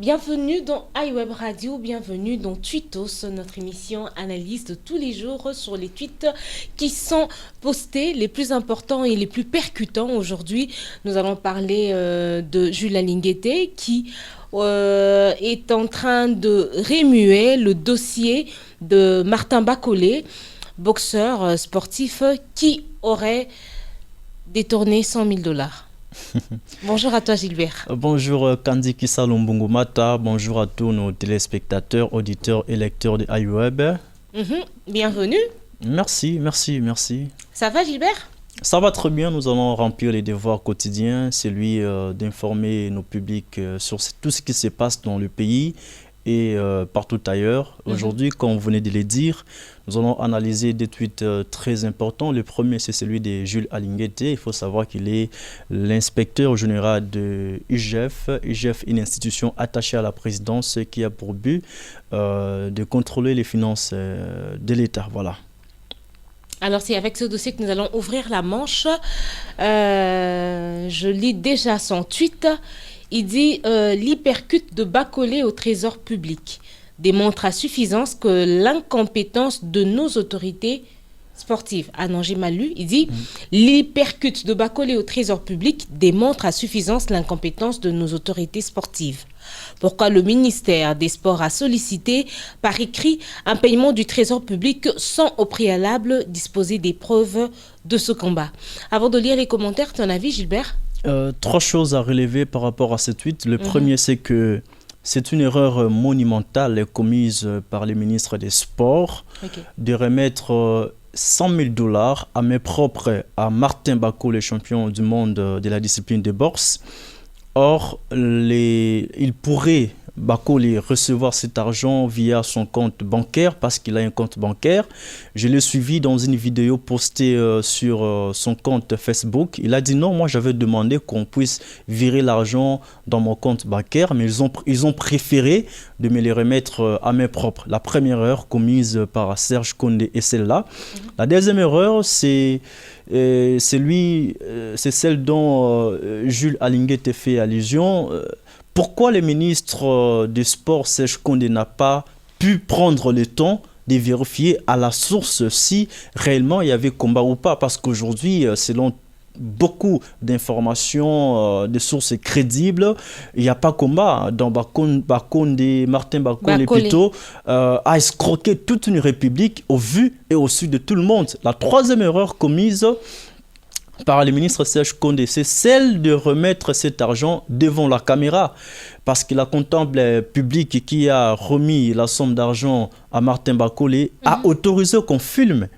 Bienvenue dans iWeb Radio, bienvenue dans Tweetos, notre émission analyse de tous les jours sur les tweets qui sont postés, les plus importants et les plus percutants. Aujourd'hui, nous allons parler de Jules Alinguete qui est en train de remuer le dossier de Martin Bacolé, boxeur sportif qui aurait détourné 100 000 $. Bonjour à toi Gilbert. Bonjour Kandi Kissa Lumbungumata, bonjour à tous nos téléspectateurs, auditeurs et lecteurs de iWeb. Bienvenue. Merci. Ça va Gilbert? Ça va très bien, nous allons remplir les devoirs quotidiens, celui d'informer nos publics sur tout ce qui se passe dans le pays et partout ailleurs. Aujourd'hui, comme vous venez de le dire, nous allons analyser des tweets très importants. Le premier, c'est celui de Jules Alinguete. Il faut savoir qu'il est l'inspecteur général de IGF. IGF est une institution attachée à la présidence qui a pour but de contrôler les finances de l'État. Voilà. Alors, c'est avec ce dossier que nous allons ouvrir la manche. Je lis déjà son tweet. Il dit l'hypercute de Bacolé au trésor public démontre à suffisance que l'incompétence de nos autorités sportives. Ah non, j'ai mal lu. Il dit l'hypercute de Bacolé au trésor public démontre à suffisance l'incompétence de nos autorités sportives. Pourquoi le ministère des Sports a sollicité par écrit un paiement du trésor public sans au préalable disposer des preuves de ce combat. Avant de lire les commentaires, ton avis Gilbert? Trois choses à relever par rapport à ce tweet. Le premier, c'est que c'est une erreur monumentale commise par le ministre des Sports de remettre 100 000 $ à main propre à Martin Bacolé, le champion du monde de la discipline de boxe. Or, il pourrait, Bacolé, recevoir cet argent via son compte bancaire parce qu'il a un compte bancaire. Je l'ai suivi dans une vidéo postée sur son compte Facebook. Il a dit non, moi j'avais demandé qu'on puisse virer l'argent dans mon compte bancaire, mais ils ont préféré de me les remettre à main propre. La première erreur commise par Serge Condé est celle-là. La deuxième erreur, c'est celle dont Jules Alinguete fait allusion. Pourquoi le ministre des Sports, Serge Condé, n'a pas pu prendre le temps de vérifier à la source si réellement il y avait combat ou pas? Parce qu'aujourd'hui, selon beaucoup d'informations, de sources crédibles, il n'y a pas combat. Dans Martin Bacolé plutôt, a escroqué toute une république au vu et au su de tout le monde. La troisième erreur commise par le ministre Serge Condé, c'est celle de remettre cet argent devant la caméra. Parce que la comptable publique qui a remis la somme d'argent à Martin Bacolé a autorisé qu'on filme.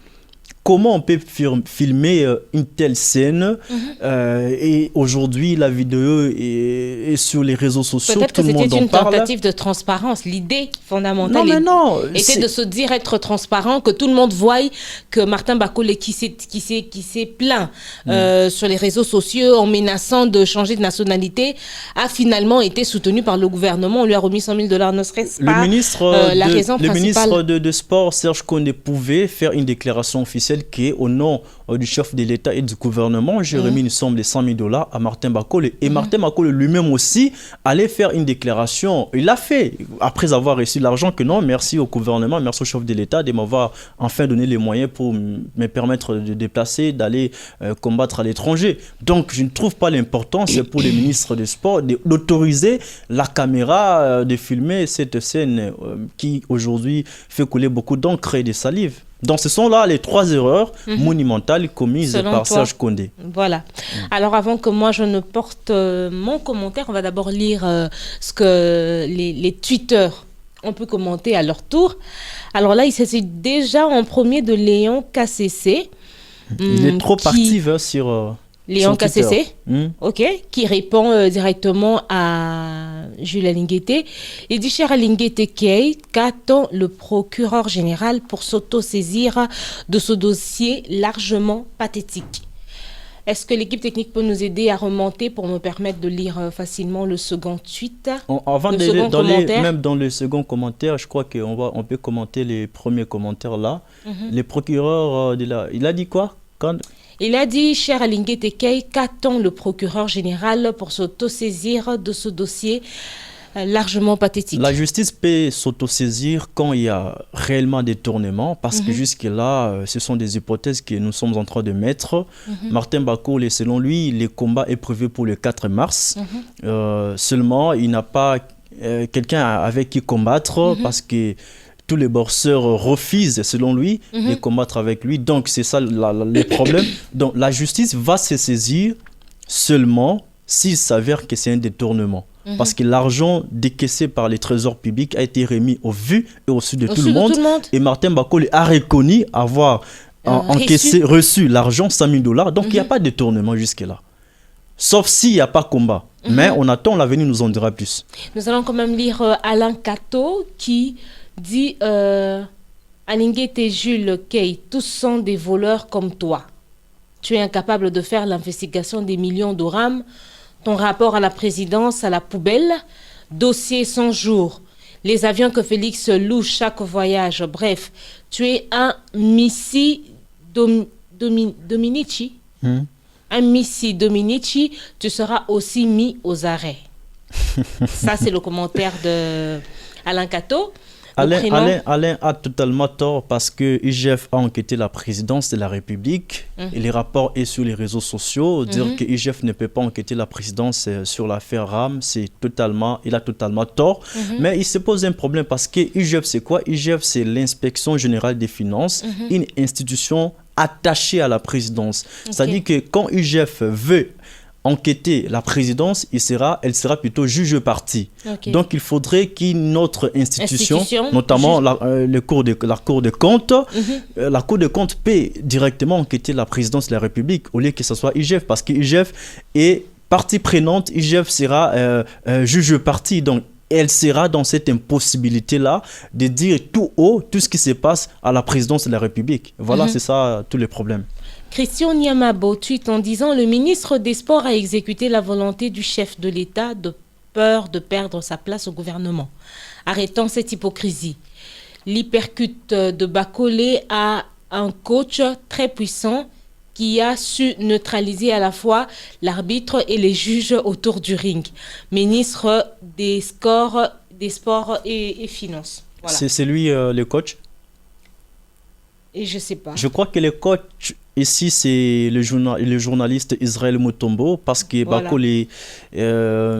Comment on peut filmer une telle scène et aujourd'hui la vidéo est sur les réseaux sociaux, peut-être tout que le monde c'était en une parle. tentative de transparence. L'idée fondamentale était de se dire être transparent, que tout le monde voie que Martin Bacolé qui s'est plaint sur les réseaux sociaux en menaçant de changer de nationalité a finalement été soutenu par le gouvernement. On lui a remis 100 000 $, ne serait-ce pas la raison principale. Le ministre de Sport, Serge Condé, pouvait faire une déclaration officielle qui est au nom du chef de l'État et du gouvernement. J'ai remis une somme de 100 000 $ à Martin Bacolé. Et Martin Bacolé lui-même aussi allait faire une déclaration. Il l'a fait après avoir reçu l'argent que non, merci au gouvernement, merci au chef de l'État de m'avoir enfin donné les moyens pour me permettre de déplacer, d'aller combattre à l'étranger. Donc je ne trouve pas l'importance pour le ministre des Sports d'autoriser la caméra de filmer cette scène qui aujourd'hui fait couler beaucoup d'encre et de salive. Donc ce sont là les trois erreurs monumentales commises par Serge Condé. Voilà. Alors avant que moi je ne porte mon commentaire, on va d'abord lire ce que les tweeters ont pu commenter à leur tour. Alors là, il s'agit déjà en premier de Léon KCC. Il est trop actif sur... Léon KCC, qui répond directement à Jules Alinguete. Il dit, cher Alinguete, qu'attend le procureur général pour s'auto-saisir de ce dossier largement pathétique? Est-ce que l'équipe technique peut nous aider à remonter pour me permettre de lire facilement le second tweet? Avant même dans le second commentaire, je crois qu'on peut commenter les premiers commentaires là. Le procureur, il a dit quoi? Il a dit, cher Alinguete, qu'attend le procureur général pour s'auto-saisir de ce dossier largement pathétique. La justice peut s'autosaisir quand il y a réellement des tournements, parce que jusque-là, ce sont des hypothèses que nous sommes en train de mettre. Martin Bakole, selon lui, le combat est prévu pour le 4 mars. Seulement, il n'a pas quelqu'un avec qui combattre, parce que tous les boxeurs refusent, selon lui, de combattre avec lui. Donc, c'est ça le problème. Donc, la justice va se saisir seulement s'il s'avère que c'est un détournement. Parce que l'argent décaissé par les trésors publics a été remis au vu et au su de tout le monde. Et Martin Bakole a reconnu avoir reçu l'argent, 100 000 $. Donc, il n'y a pas de détournement jusque-là. Sauf s'il n'y a pas combat. Mais on attend, l'avenir nous en dira plus. Nous allons quand même lire Alain Kato qui dit Alinguete et Jules Key, tous sont des voleurs comme toi. Tu es incapable de faire l'investigation des millions d'orams. Ton rapport à la présidence à la poubelle, dossier sans jour, les avions que Félix loue chaque voyage, bref, tu es un Missi Dominici. Un Missi Dominici, tu seras aussi mis aux arrêts. Ça, c'est le commentaire de Alain Kato. Alain a totalement tort parce que IGF a enquêté la présidence de la République et les rapports sont sur les réseaux sociaux. Dire que IGF ne peut pas enquêter la présidence sur l'affaire RAM, il a totalement tort. Mais il se pose un problème parce que IGF, c'est quoi? IGF, c'est l'inspection générale des finances, une institution attachée à la présidence. C'est-à-dire que quand IGF veut enquêter la présidence, elle sera plutôt juge parti. Donc, il faudrait qu'une autre institution, notamment la Cour des comptes, la Cour des comptes peut directement enquêter la présidence de la République au lieu que ce soit IGF, parce que IGF est partie prenante, IGF sera juge parti. Donc, elle sera dans cette impossibilité-là de dire tout haut tout ce qui se passe à la présidence de la République. Voilà, c'est ça tous les problèmes. Christian Niamabo tweet en disant « Le ministre des Sports a exécuté la volonté du chef de l'État de peur de perdre sa place au gouvernement. Arrêtons cette hypocrisie. L'hypercute de Bakole a un coach très puissant qui a su neutraliser à la fois l'arbitre et les juges autour du ring. Ministre des Sports et Finances. » Voilà. C'est lui le coach? Et je sais pas. Je crois que le coach ici, c'est le journaliste Israël Mutombo, parce que Bakole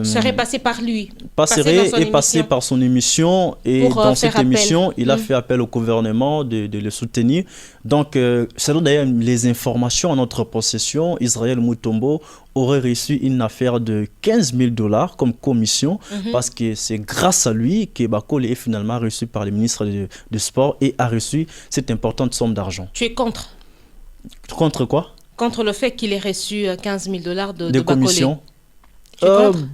serait passé par lui. Passé par son émission. Et dans cette émission, il a fait appel au gouvernement de le soutenir. Donc, selon d'ailleurs les informations en notre possession, Israël Mutombo aurait reçu une affaire de 15 000 $ comme commission, parce que c'est grâce à lui que Bakole est finalement reçu par le ministre du Sport et a reçu cette importante somme d'argent. Tu es contre? Contre quoi? Contre le fait qu'il ait reçu 15 000 $ de commission.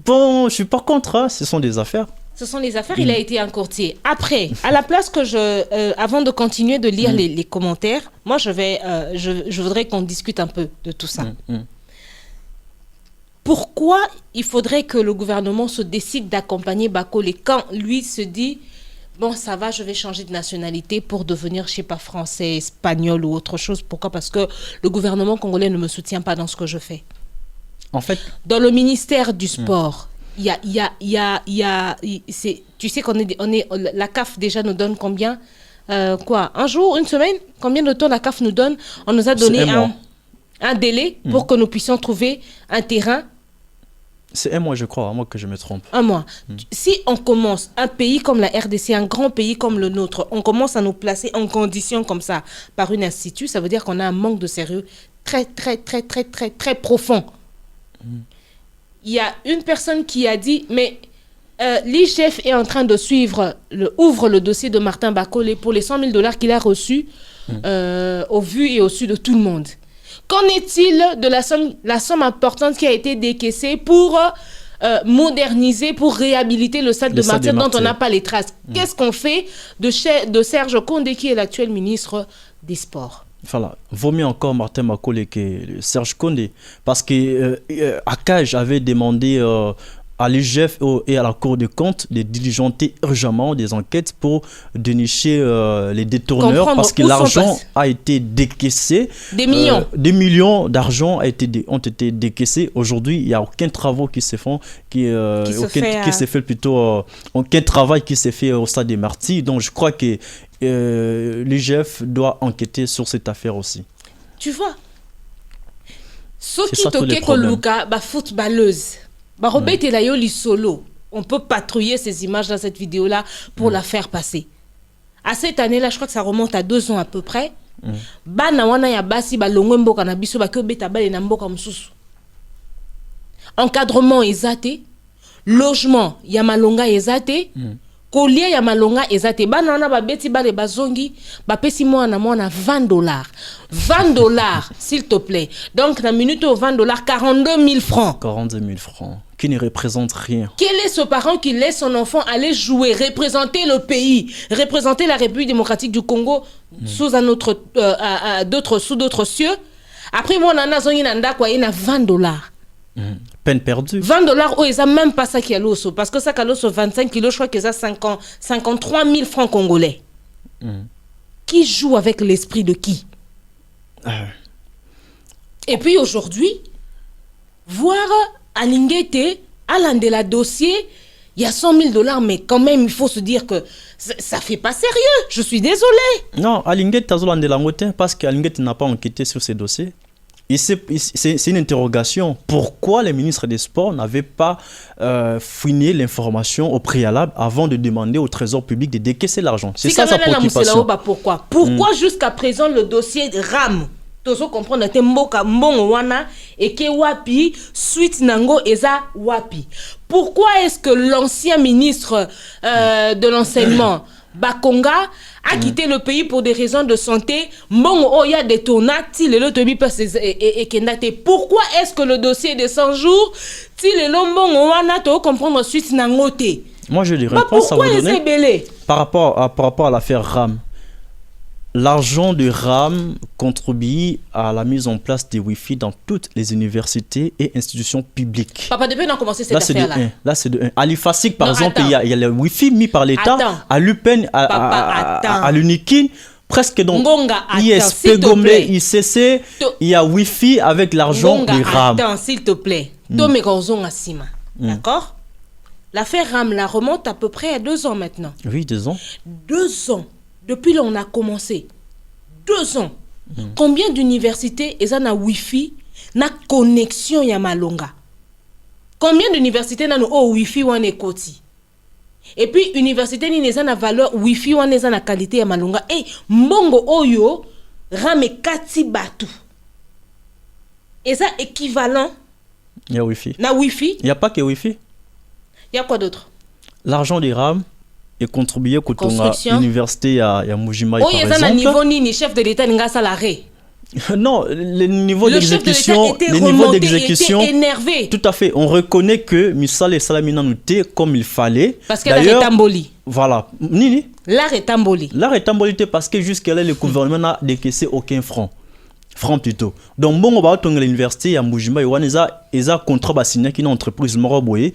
Bon, je suis pas contre, hein. Ce sont des affaires. Ce sont les affaires, il a été un courtier. Après, à la place que avant de continuer de lire les commentaires, moi je voudrais qu'on discute un peu de tout ça. Pourquoi il faudrait que le gouvernement se décide d'accompagner Bakole quand lui se dit « Bon, ça va, je vais changer de nationalité pour devenir, je sais pas, français, espagnol ou autre chose. » Pourquoi? Parce que le gouvernement congolais ne me soutient pas dans ce que je fais. En fait, dans le ministère du Sport, tu sais la CAF déjà nous donne combien? Un jour, une semaine? Combien de temps la CAF nous donne? On nous a donné un délai pour que nous puissions trouver un terrain. C'est un mois, je crois, à moins que je me trompe. Un mois. Si on commence, un pays comme la RDC, un grand pays comme le nôtre, on commence à nous placer en condition comme ça par une institut, ça veut dire qu'on a un manque de sérieux très, très, très, très, très, très profond. Il y a une personne qui a dit, mais l'IGF est en train de ouvre le dossier de Martin Bakole pour les 100 000 $ qu'il a reçus au vu et au su de tout le monde. Qu'en est-il de la somme importante qui a été décaissée pour moderniser, pour réhabiliter le stade de Martyrs dont on n'a pas les traces? Qu'est-ce qu'on fait de Serge Condé qui est l'actuel ministre des Sports? Voilà, vaut mieux encore Martin Bakole que Serge Condé, parce que Akaj avait demandé à l'IGF et à la Cour des comptes de diligenter urgemment des enquêtes pour dénicher les détourneurs parce que l'argent a été décaissé. Des millions. Des millions d'argent ont été décaissés. Aujourd'hui, il n'y a aucun travail qui se fait, aucun travail qui s'est fait au stade des martyrs. Donc je crois que l'IGF doit enquêter sur cette affaire aussi. Tu vois, ce qui toque Koluka, footballeuse. On peut patrouiller ces images dans cette vidéo-là pour la faire passer. À cette année-là, je crois que ça remonte à 2 ans à peu près. Encadrement ezate, logement yamalonga ezate, collier yamalonga ezate. Bana ba beti ba le bazongi, ba pesi mwana $20. $20 s'il te plaît. Donc la minute au $20, 42 000 francs. 42 000 francs. Qui ne représente rien. Quel est ce parent qui laisse son enfant aller jouer, représenter le pays, représenter la République démocratique du Congo sous d'autres cieux? Après, moi, il y a $20. Peine perdue. $20, ils n'ont même pas ça qui est l'osso. Parce que ça, qui est l'osso 25 kilos, je crois qu'ils ont 53 000 francs congolais. Qui joue avec l'esprit de qui? Et puis aujourd'hui, voir Alingete, Alandela dossier, il y a $100 000, mais quand même, il faut se dire que ça fait pas sérieux. Je suis désolé. Non, Alingete Azolandela Motin, parce qu'Alingete n'a pas enquêté sur ces dossiers. C'est une interrogation. Pourquoi les ministres des Sports n'avaient pas fouiné l'information au préalable avant de demander au Trésor public de décaisser l'argent? C'est ça sa préoccupation. Pourquoi jusqu'à présent le dossier rame? Tozo comprendre te mboka mbongo wana et que wapi suite nango eza wapi. Pourquoi est-ce que l'ancien ministre de l'enseignement Bakonga a quitté le pays pour des raisons de santé? Mbongo oya détourna ti lelo tobi passe et kendate. Pourquoi est-ce que le dossier de 100 jours ti lelo mbongo wana to comprendre suite nango te? Moi je dirais pas ça vous donner par rapport à l'affaire RAM. L'argent de RAM contribue à la mise en place des Wi-Fi dans toutes les universités et institutions publiques. Papa, depuis qu'on a commencé cette affaire-là. Là, c'est de 1. À l'IFASIC, par exemple, il y a le Wi-Fi mis par l'État. À l'UPEN, à l'UNIKIN, presque dans ISP, Gombe, ICC, il y a Wi-Fi avec l'argent de RAM. Attends, s'il te plaît. D'accord? L'affaire RAM, la remonte à peu près à 2 ans maintenant. Oui, 2 ans. 2 ans. Depuis là, on a commencé. 2 ans. Combien d'universités ont un Wi-Fi, na connexion Yamalonga? Combien d'universités ont un Wi-Fi ou un écoti? Et puis, université ni na valeur Wi-Fi ou na qualité Yamalonga. Et Mbongo Oyo, rame kati batu. Et ça équivalent. Il y a Wi-Fi. Na Wi-Fi. Il n'y a pas que Wi-Fi. Il y a quoi d'autre? L'argent des RAM et contribuer à l'université à Mujima par exemple. Oh, il y a un niveau ni chef de l'État n'a salarié. Non, le niveau d'exécution, énervé. Tout à fait. On reconnaît que Missal et Salamina nous étaient comme il fallait. Parce que l'art est tamboli. Voilà. Nini? L'art est tamboli. L'art est tamboli parce que jusqu'à là, le gouvernement n'a décaissé aucun franc. Franc plutôt. Donc, bon, on va à l'université à Mujima et on a contrat signé qui est une entreprise maroboye.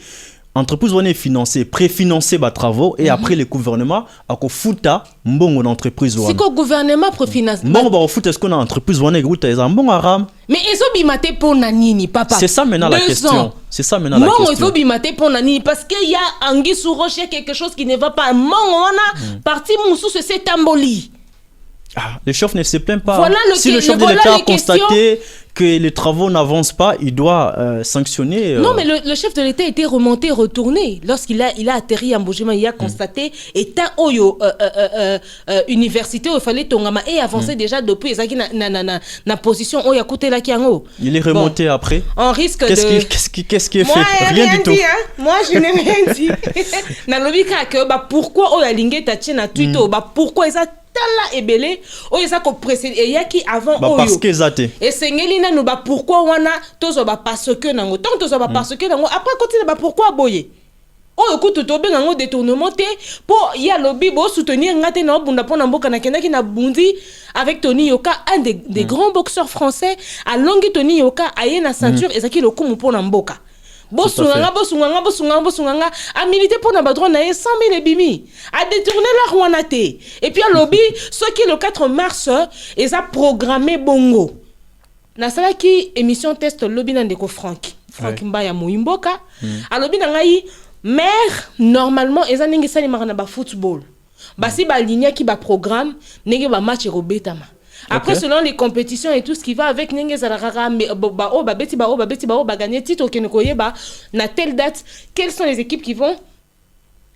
Entreprise est financée, préfinancée par travaux et après le gouvernement a fouta mbongo d'entreprise. Si le gouvernement préfinance. Mbongo ba fouta est-ce qu'on a entreprise wana écoute ça mbongo aram. Mais ils ont bimate pour nanini papa. C'est ça maintenant la question. C'est ça maintenant la question. Mbongo ils ont bimate pour nanini parce qu'il y a anguille sous rocher quelque chose qui ne va pas. Mbongo wana parti moussou c'est tamboli. Ah, le chef ne se plaint pas. Voilà si le chef de l'État a constaté que les travaux n'avancent pas, il doit sanctionner. Non, mais le chef de l'État était remonté, retourné. Lorsqu'il a atterri à Mbujima, il a constaté état oyo université où il fallait tongama et avancer déjà depuis na position oyo côté la kiango. Il est remonté après. On risque qu'est-ce qui est fait? Rien du tout. Moi, je n'ai rien dit. Na lobika que pourquoi oyo lingé taché na Twitter, pourquoi ils là ebelé o eza ko précéder et yaki avant oyo parce que zate et sengeli na no pourquoi wana tozo parce que nango tant tozo parce que nango après continue pourquoi boye o écoute to benga ngo détournement te pour ya lobby bo soutenir ngate na bunda pona mboka na kenda ki na bundi avec Tony Yoka un des grands boxeurs français à longi Tony Yoka aye na ceinture ezaki le kumu pona mboka Bosunganga, a milité pour na badron na 100 000 ebimi, a détourné la Rwanate. Et puis à lobby, ce qui est le 4 mars, ils a programmé bongo. Na sala qui émission test lobby nandeko Frank Mbaya Muimboka. A lobby nangai mère normalement ils a ningi sali marana ba football. Basi ba ligne qui ba programme nenge ba match robetama. Après, selon les compétitions et tout ce qui va avec Nenge Zarara, ba gagner titre na telle date, quelles sont les équipes qui vont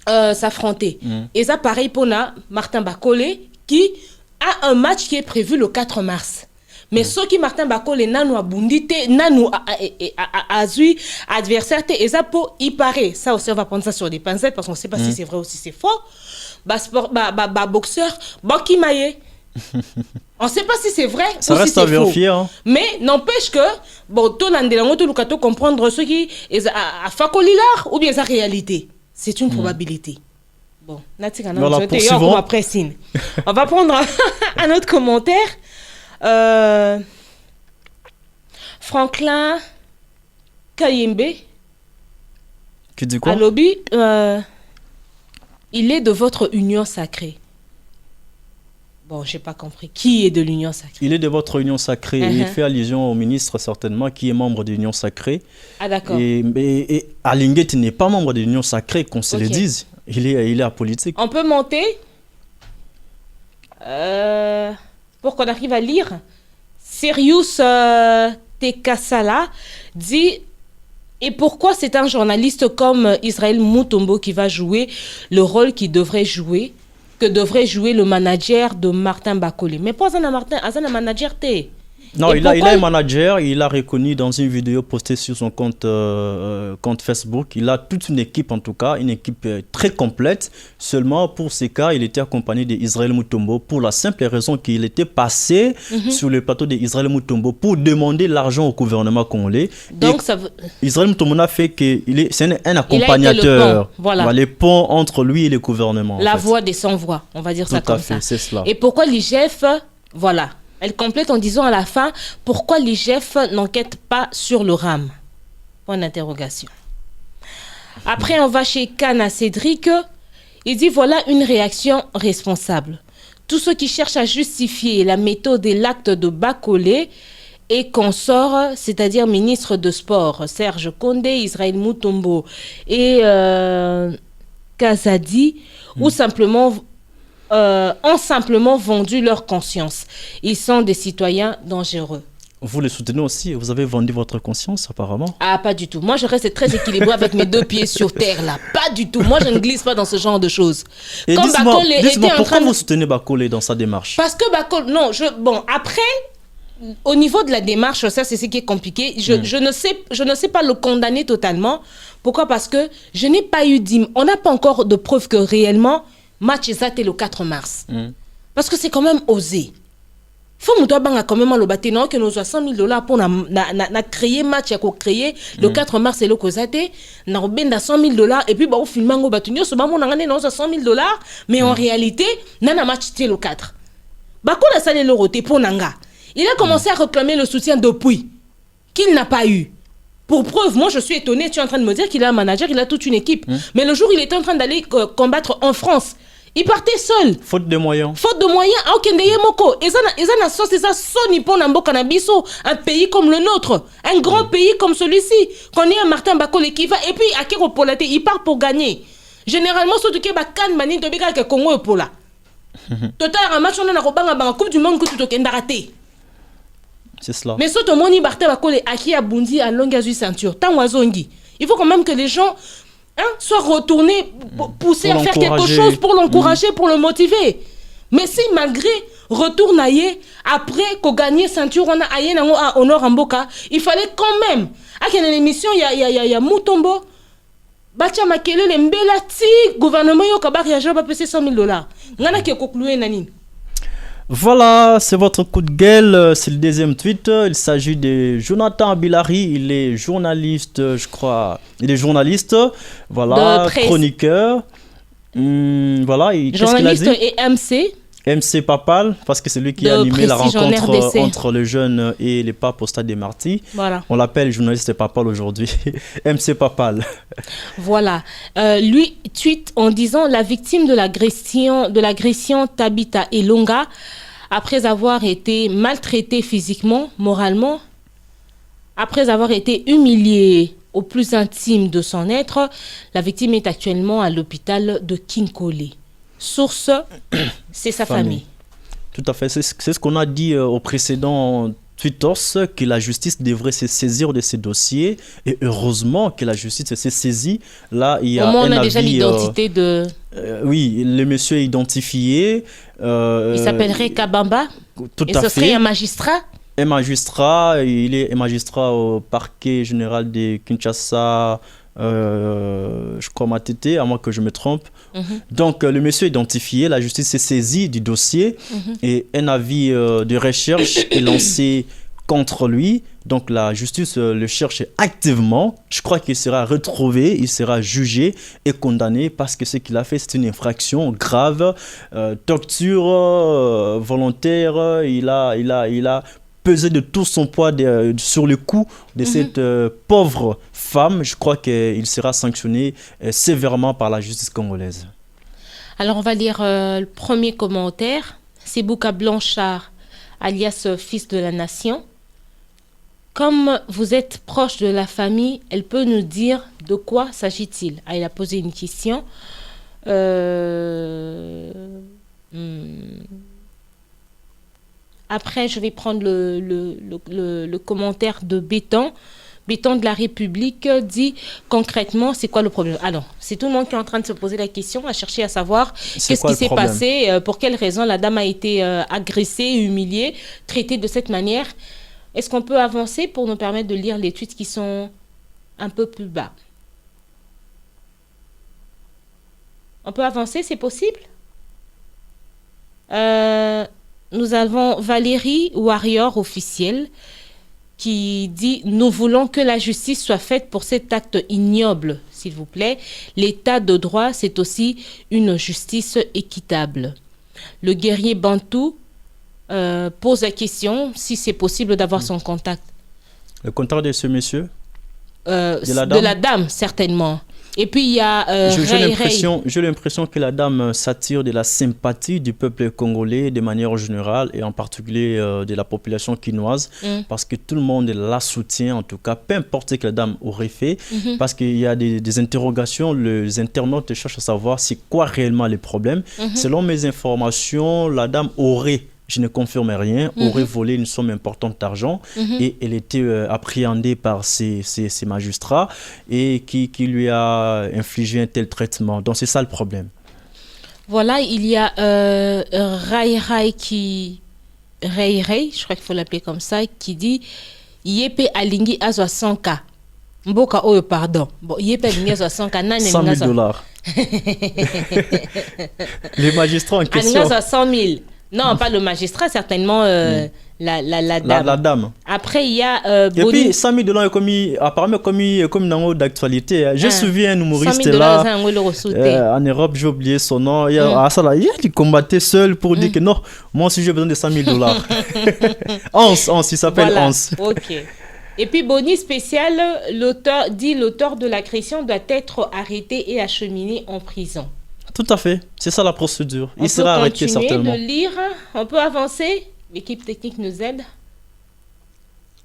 s'affronter. Et ça, pareil pour Martin Bakole, qui a un match qui est prévu le 4 mars. Mais ce qui Martin Bakole nanu abundite, nanu azui adversaire, et ça pour y paraît. Ça aussi, on va prendre ça sur des pincettes parce qu'on ne sait pas si c'est vrai ou si c'est faux. Boxeur, Baki Maye. On ne sait pas si c'est vrai ça ou reste si c'est faux. Hein. Mais n'empêche que, bon, tout le comprendre ce qui est à Fakolilar ou bien sa réalité. C'est une probabilité. Bon, voilà, poursuivons. On va prendre un autre commentaire. Franklin Kayembe. Qui dit quoi? À lobby, il est de votre union sacrée. Bon, j'ai pas compris. Qui est de l'Union sacrée? Il est de votre Union sacrée. Il fait allusion au ministre, certainement, qui est membre de l'Union sacrée. Ah, d'accord. Et Alinguet n'est pas membre de l'Union sacrée, qu'on se le dise. Il est apolitique. On peut monter pour qu'on arrive à lire. Sirius Tekasala dit... Et pourquoi c'est un journaliste comme Israël Mutombo qui va jouer le rôle qu'il devrait jouer, que devrait jouer le manager de Martin Bakole? Mais pas un manager té. Non, il a un manager, il a reconnu dans une vidéo postée sur son compte Facebook. Il a toute une équipe, en tout cas, une équipe très complète. Seulement, pour ces cas, il était accompagné d'Israël Mutombo pour la simple raison qu'il était passé sur le plateau d'Israël Mutombo pour demander l'argent au gouvernement congolais. Donc, ça veut... Israël Mutombo a fait que c'est un accompagnateur. Les ponts entre lui et le gouvernement. La voix des sans-voix, on va dire ça comme ça. C'est cela. Et pourquoi l'IGF, voilà. Elle complète en disant à la fin, pourquoi l'IGF n'enquête pas sur le RAM? Point d'interrogation. Après, on va chez Kana Cédric. Il dit, voilà une réaction responsable. Tous ceux qui cherchent à justifier la méthode et l'acte de Bakole et consorts, c'est-à-dire ministre de Sport, Serge Condé, Israël Mutombo et Kazadi, ou simplement... ont simplement vendu leur conscience. Ils sont des citoyens dangereux. Vous les soutenez aussi? Vous avez vendu votre conscience apparemment? Ah, pas du tout. Moi, je reste très équilibré avec mes deux pieds sur terre là. Pas du tout. Moi, je ne glisse pas dans ce genre de choses. Et dites-moi pourquoi vous soutenez Bakole dans sa démarche? Parce que Bakole... Non, bon, après... Au niveau de la démarche, ça c'est ce qui est compliqué. Je ne sais pas le condamner totalement. Pourquoi? Parce que je n'ai pas eu on n'a pas encore de preuve que réellement match est le 4 mars. Parce que c'est quand même osé. Faut que nous quand même le battre. Non, que nous avons 100 000 $ pour créer match, créer le 4 mars et le Kozate. Nous avons 100 000 $. Et puis, nous filmons le battre. Nous avons 100 000 $. Mais en réalité, nous avons match le 4. Bakole a salé le roté pour Nanga. Il a commencé à réclamer le soutien depuis qu'il n'a pas eu. Pour preuve, moi je suis étonné, tu es en train de me dire qu'il a un manager, il a toute une équipe. Mais le jour où il était en train d'aller combattre en France, il partait seul. Faute de moyens. Faute de moyens. Un pays comme le nôtre, un grand pays comme celui-ci, qu'on est à Martin Bakole qui va, et puis à Kéropolate, il part pour gagner. Généralement, ce qui est Bakan Mani, de Bega, que Congo est pour là. Total, un match, on a la Coupe du Monde que tu t'es raté. C'est cela. Mais surtout, Moni Martin Bakole, à qui a bondi à longue ceinture, tant oisongi. Il faut quand même que les gens soient retournés, poussés à faire quelque chose pour l'encourager, pour le motiver. Mais si malgré retour naïe, après qu'on gagne ceinture, on a aïe à Honor Amboka, il fallait quand même. À quelle émission, il y a Mutombo, Bacha Makele, les Mbelati, gouvernement, yo kabar, il y a 100 000 $. Ngana qui conclué nani. Voilà, c'est votre coup de gueule, c'est le deuxième tweet. Il s'agit de Jonathan Abilari, il est journaliste, je crois. Il est journaliste, voilà, chroniqueur. Voilà, journaliste et MC. MC Papal, parce que c'est lui qui a animé la rencontre entre le jeune et les papes au stade des Martyrs. Voilà. On l'appelle journaliste Papal aujourd'hui. MC Papal. Voilà. Lui tweet en disant la victime de l'agression Tabitha Elonga, après avoir été maltraitée physiquement, moralement, après avoir été humiliée au plus intime de son être, la victime est actuellement à l'hôpital de Kinkole. Source, c'est sa famille. Tout à fait. C'est ce qu'on a dit au précédent tweetos, que la justice devrait se saisir de ces dossiers. Et heureusement que la justice s'est saisie. Là, il y a on a déjà l'identité de... oui, le monsieur est identifié. Il s'appellerait Kabamba. Tout et à ce fait. serait un magistrat. Un magistrat, il est un magistrat au parquet général de Kinshasa, je crois Matete, à moins que je me trompe. Donc le monsieur est identifié, la justice s'est saisie du dossier et un avis de recherche est lancé contre lui. Donc la justice le cherche activement. Je crois qu'il sera retrouvé, il sera jugé et condamné parce que ce qu'il a fait, c'est une infraction grave, torture volontaire. Il a pesé de tout son poids sur le cou de cette pauvre femme. Je crois qu'il sera sanctionné sévèrement par la justice congolaise. Alors, on va lire le premier commentaire. C'est Bouka Blanchard, alias Fils de la Nation. Comme vous êtes proche de la famille, elle peut nous dire de quoi s'agit-il? Il a posé une question. Après, je vais prendre le commentaire de Béton. Béton de la République dit concrètement, c'est quoi le problème? Alors, c'est tout le monde qui est en train de se poser la question, à chercher à savoir qu'est-ce qui s'est passé, pour quelle raison la dame a été agressée, humiliée, traitée de cette manière. Est-ce qu'on peut avancer pour nous permettre de lire les tweets qui sont un peu plus bas? On peut avancer, c'est possible? Nous avons Valérie Warrior officielle qui dit « Nous voulons que la justice soit faite pour cet acte ignoble, s'il vous plaît. L'état de droit, c'est aussi une justice équitable. » Le guerrier Bantou pose la question si c'est possible d'avoir son contact. Le contact de ce monsieur? De la dame, certainement. Et puis, il y a j'ai l'impression que la dame s'attire de la sympathie du peuple congolais de manière générale et en particulier de la population quinoise parce que tout le monde la soutient, en tout cas, peu importe ce que la dame aurait fait, parce qu'il y a des interrogations, les internautes cherchent à savoir c'est quoi réellement les problèmes. Selon mes informations, la dame aurait, je ne confirme rien, aurait volé une somme importante d'argent et elle était appréhendée par ces magistrats et qui lui a infligé un tel traitement. Donc c'est ça le problème. Voilà, il y a Rai, je crois qu'il faut l'appeler comme ça, qui dit « Yepe alingi azwa 100K ». Mboka oyo pardon. Bon, Yepe alingi azwa 100K. 100 000 dollars. Les magistrats en question. Alingi azwa 100 000. Non, pas le magistrat, certainement la dame. La dame. Après, il y a et puis, 100 000 dollars apparemment comme dans d'actualité. Je me souviens un humoriste là, en Europe, j'ai oublié son nom. Il combattait seul pour dire que non, moi aussi j'ai besoin de 100 000 dollars. Hans, il s'appelle Hans. Ok. Et puis, Boni spécial, l'auteur de l'agression doit être arrêté et acheminé en prison. Tout à fait, c'est ça la procédure. Il sera arrêté certainement. On peut continuer de lire, on peut avancer. L'équipe technique nous aide.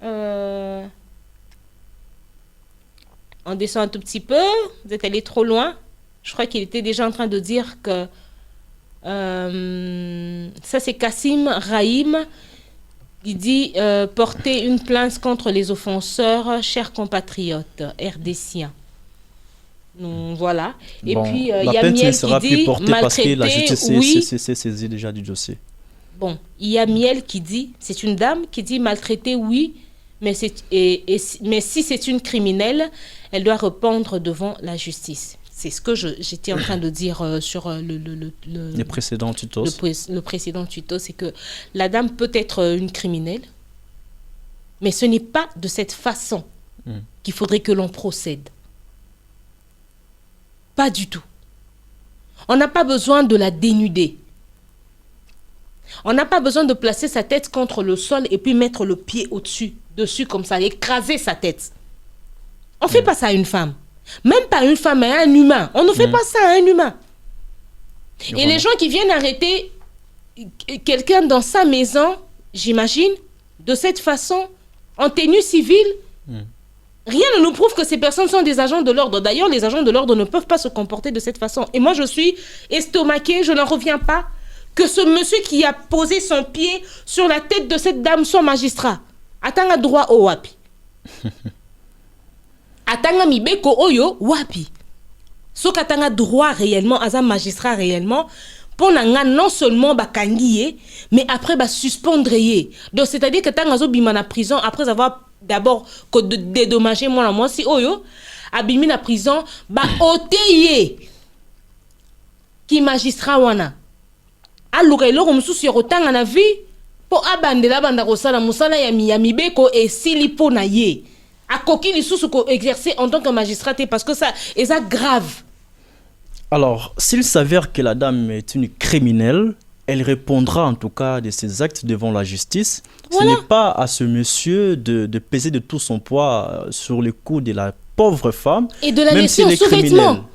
On descend un tout petit peu. Vous êtes allé trop loin. Je crois qu'il était déjà en train de dire que... ça, c'est Kassim Rahim. Il dit porter une plainte contre les offenseurs, chers compatriotes RDCiens. Voilà. Et puis, il y a Miel qui dit parce que la justice s'est saisie déjà du dossier. Bon, il y a Miel qui dit, c'est une dame qui dit maltraiter, oui, mais si c'est une criminelle, elle doit répondre devant la justice. C'est ce que j'étais en train de dire sur le précédent tuto. Le précédent tuto, c'est que la dame peut être une criminelle, mais ce n'est pas de cette façon qu'il faudrait que l'on procède. Pas du tout. On n'a pas besoin de la dénuder. On n'a pas besoin de placer sa tête contre le sol et puis mettre le pied dessus comme ça, écraser sa tête. On ne fait pas ça à une femme. Même pas une femme, mais à un humain. On ne fait pas ça à un humain. Et les gens qui viennent arrêter quelqu'un dans sa maison, j'imagine, de cette façon, en tenue civile, rien ne nous prouve que ces personnes sont des agents de l'ordre. D'ailleurs, les agents de l'ordre ne peuvent pas se comporter de cette façon. Et moi, je suis estomaquée, je n'en reviens pas, que ce monsieur qui a posé son pied sur la tête de cette dame soit magistrat. Atanga droit au wapi. Atanga mibeko oyo wapi. So katanga droit réellement, aza magistrat réellement, pour nanga non seulement bakangiye, mais après ba suspendre ye. Donc c'est-à-dire que tanga zo bima na prison après avoir d'abord dédommagé moi si oyo abimi na prison ba oteye ki magistrat wana. Aluka eloko mususu ya kotanga na vie po abandela banda kosala musala ya mibeko et silipo na ye. A coquille sous ko exercer en tant que magistrat parce que ça est grave. Alors, s'il s'avère que la dame est une criminelle, elle répondra en tout cas de ses actes devant la justice. Voilà. Ce n'est pas à ce monsieur de peser de tout son poids sur le cou de la pauvre femme. Et de la laisser en sous-vêtements.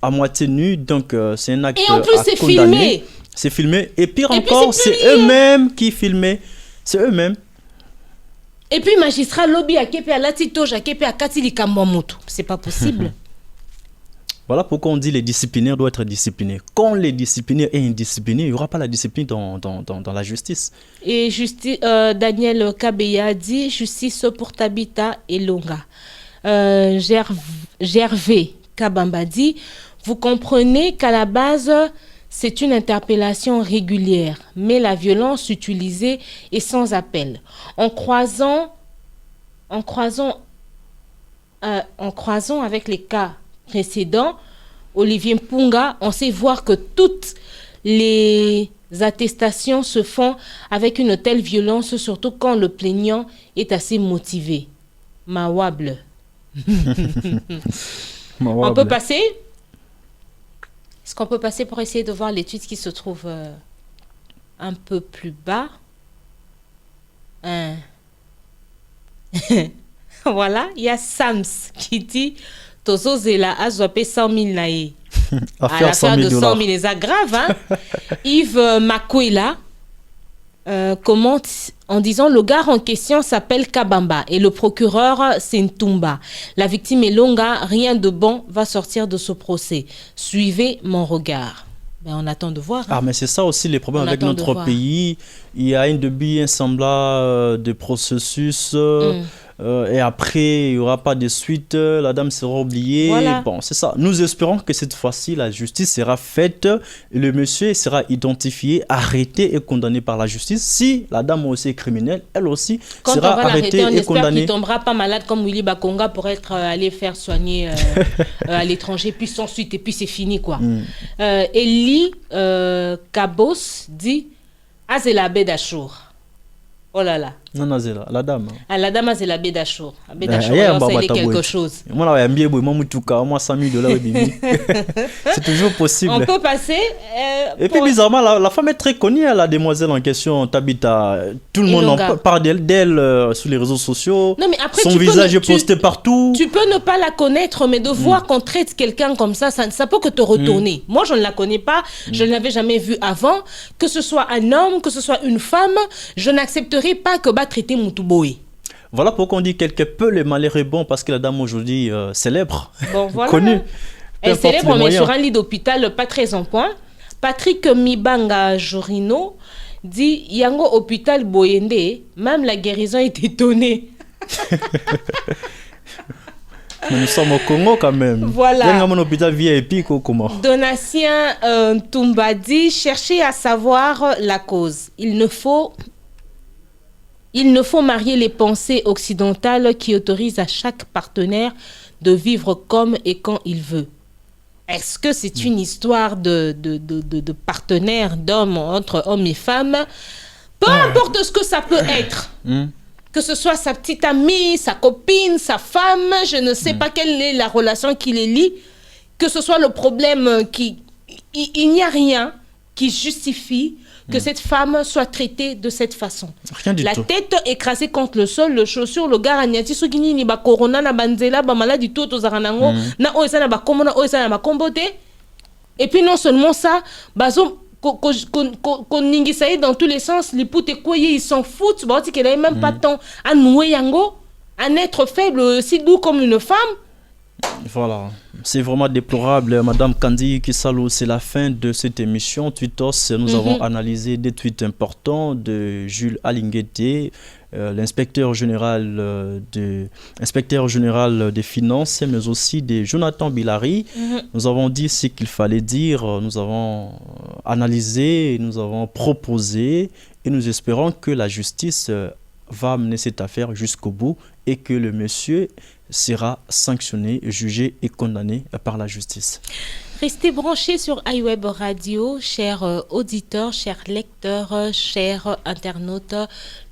À moitié nue, donc c'est un acte et en plus c'est filmé. C'est filmé. Et pire encore, c'est eux-mêmes qui filmaient. C'est eux-mêmes. Et puis magistrat lobby a kepe à latitoge a kepe à katili kambomoto. C'est pas possible. Voilà pourquoi on dit les disciplinaires doivent être disciplinés. Quand les disciplinaires est indiscipliné, il n'y aura pas la discipline dans la justice. Et Daniel Kabeya dit justice pour Tabita et Longa. Gervais Kabamba dit vous comprenez qu'à la base c'est une interpellation régulière, mais la violence utilisée est sans appel. En croisant avec les cas précédents, Olivier Mpunga, on sait voir que toutes les attestations se font avec une telle violence, surtout quand le plaignant est assez motivé. Mawable. On peut passer? Est-ce qu'on peut passer pour essayer de voir l'étude qui se trouve un peu plus bas? Voilà, il y a Sams qui dit Tozo Zela a zoapé 100 000 naïe. Affaire 100 000 de 100 000, c'est grave, hein? Yves Makwela commente en disant le gars en question s'appelle Kabamba et le procureur c'est Ntumba. La victime est Longa, rien de bon va sortir de ce procès. Suivez mon regard. Ben, on attend de voir. Hein. Ah, mais c'est ça aussi les problèmes avec notre pays. Il y a un début, un semblant de processus. Et après, il n'y aura pas de suite. La dame sera oubliée. Voilà. Bon, c'est ça. Nous espérons que cette fois-ci, la justice sera faite. Et le monsieur sera identifié, arrêté et condamné par la justice. Si la dame aussi est criminelle, elle aussi sera arrêtée et condamnée. On espère qu'il ne tombera pas malade comme Willy Bakonga pour être allé faire soigner à l'étranger. Puis sans suite. Et puis c'est fini, quoi. Elie Kabos dit Azela Bedachour. Oh là là. Non, non, c'est la dame. Ah, la dame, c'est la Bédachour. La Bédachour, c'est quelque chose. Moi, c'est toujours possible. On peut passer. Et puis, bizarrement, la femme est très connue, la demoiselle en question, Tabita. Tout le monde en parle d'elle sur les réseaux sociaux. Non, mais après, son visage est posté partout. Tu peux ne pas la connaître, mais de voir qu'on traite quelqu'un comme ça, ça peut que te retourner. Moi, je ne la connais pas. Je ne l'avais jamais vue avant. Que ce soit un homme, que ce soit une femme, je n'accepterai pas que traiter Moutouboé. Voilà pourquoi on dit quelque peu le malheur est bon parce que la dame aujourd'hui célèbre, bon, voilà. Connue. Elle célèbre mais sur un lit d'hôpital pas très en point. Patrick Mibanga Jorino dit Yango hôpital Boyende, même la guérison est étonnée. Mais nous sommes au Congo quand même. Voilà. Il y a un hôpital VIP ou comment? Donatien Toumba dit chercher à savoir la cause. Il ne faut marier les pensées occidentales qui autorisent à chaque partenaire de vivre comme et quand il veut. Est-ce que c'est une histoire de partenaire d'hommes entre hommes et femmes? Peu importe ce que ça peut être. Que ce soit sa petite amie, sa copine, sa femme, je ne sais pas quelle est la relation qui les lie. Que ce soit le problème il n'y a rien qui justifie que cette femme soit traitée de cette façon. Rien du La tout. tête écrasée contre le sol, le chaussure, le gars agnati sokini ni ba corona na banzela ba maladie tout aux aranango na oesa na ba komona oesa na ba kombote. Et puis non seulement ça, bazo qu'on ningisaye dans tous les sens, les poutes ils s'en foutent, bah qu'il n'avait même pas temps à nouer yango, un être faible aussi doux comme une femme. Voilà, c'est vraiment déplorable. Madame Kandi Kisalo, c'est la fin de cette émission. Tweetos, nous avons analysé des tweets importants de Jules Alinguete, l'inspecteur général des finances, mais aussi de Jonathan Bilari. Nous avons dit ce qu'il fallait dire, nous avons analysé, nous avons proposé, et nous espérons que la justice va mener cette affaire jusqu'au bout et que le monsieur sera sanctionné, jugé et condamné par la justice. Restez branchés sur iWeb Radio, chers auditeurs, chers lecteurs, chers internautes.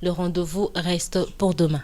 Le rendez-vous reste pour demain.